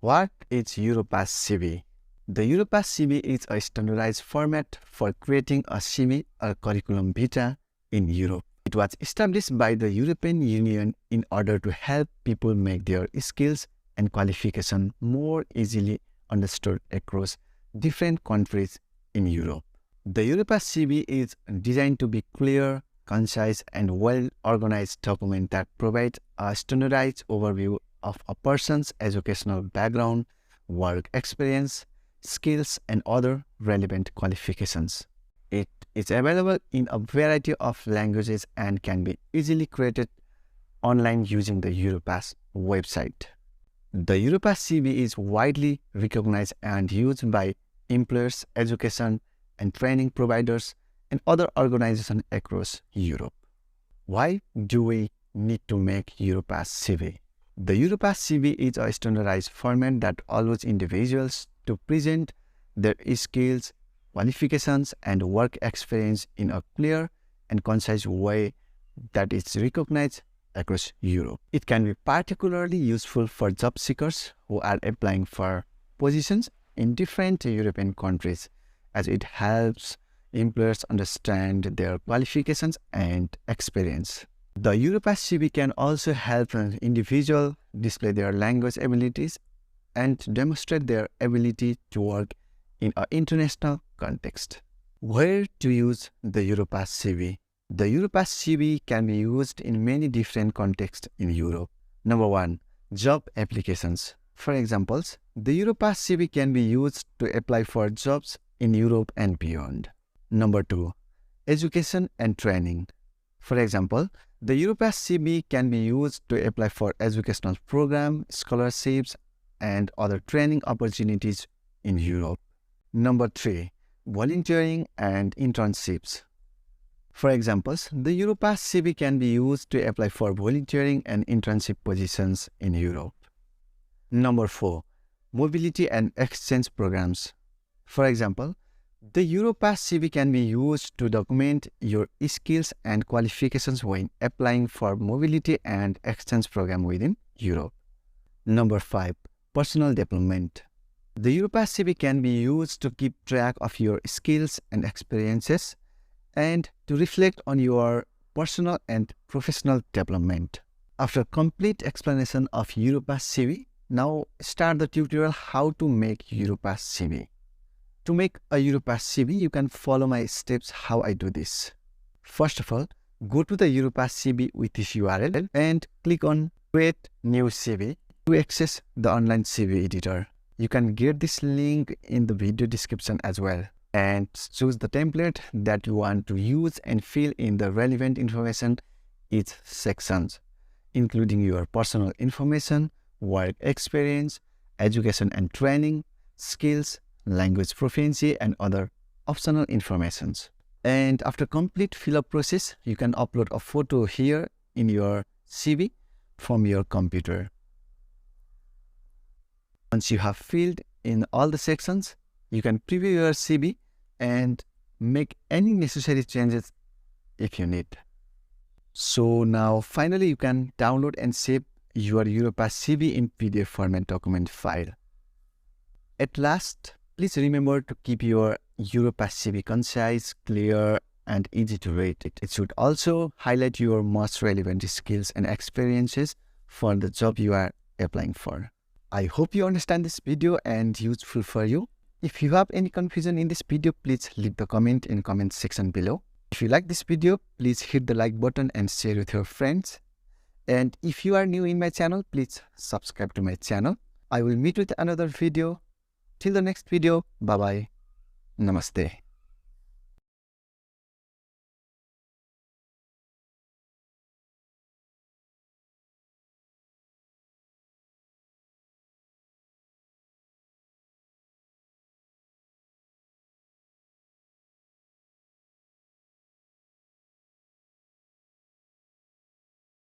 What is Europass CV? The Europass CV is a standardized format for creating a CV or curriculum vitae in Europe. It was established by the European Union in order to help people make their skills and qualifications more easily understood across different countries in Europe. The Europass CV is designed to be clear, concise, and well-organized document that provides a standardized overview of a person's educational background, work experience, skills, and other relevant qualifications. It is available in a variety of languages and can be easily created online using the Europass website. The Europass CV is widely recognized and used by employers, education, and training providers, and other organizations across Europe. Why do we need to make Europass CV? The Europass CV is a standardized format that allows individuals to present their skills, qualifications, and work experience in a clear and concise way that is recognized across Europe. It can be particularly useful for job seekers who are applying for positions in different European countries, as it helps employers understand their qualifications and experience. The Europass CV can also help an individual display their language abilities and demonstrate their ability to work in an international context. Where to use the Europass CV? The Europass CV can be used in many different contexts in Europe. Number 1. Job applications. For examples, the Europass CV can be used to apply for jobs in Europe and beyond. Number 2. Education and training. For example, the Europass CV can be used to apply for educational programs, scholarships, and other training opportunities in Europe. Number 3. Volunteering and internships. For examples, the Europass CV can be used to apply for volunteering and internship positions in Europe. Number 4. Mobility and exchange programs. For example, the Europass CV can be used to document your skills and qualifications when applying for mobility and exchange program within Europe. Number 5. Personal development. The Europass CV can be used to keep track of your skills and experiences and to reflect on your personal and professional development. After complete explanation of Europass CV, now start the tutorial how to make Europass CV. To make a Europass CV, you can follow my steps how I do this. First of all, go to the Europass CV with this URL and click on Create New CV to access the online CV editor. You can get this link in the video description as well. And choose the template that you want to use and fill in the relevant information each sections, including your personal information, work experience, education and training, skills, language proficiency, and other optional informations. And after complete fill-up process, you can upload a photo here in your CV from your computer. Once you have filled in all the sections, you can preview your CV and make any necessary changes if you need. So now finally you can download and save your Europass CV in PDF format document file. At last, please remember to keep your Europass CV concise, clear, and easy to read. It should also highlight your most relevant skills and experiences for the job you are applying for. I hope you understand this video and useful for you. If you have any confusion in this video, please leave the comment in comment section below. If you like this video, please hit the like button and share with your friends. And if you are new in my channel, please subscribe to my channel. I will meet with another video. Till the next video, bye-bye. Namaste.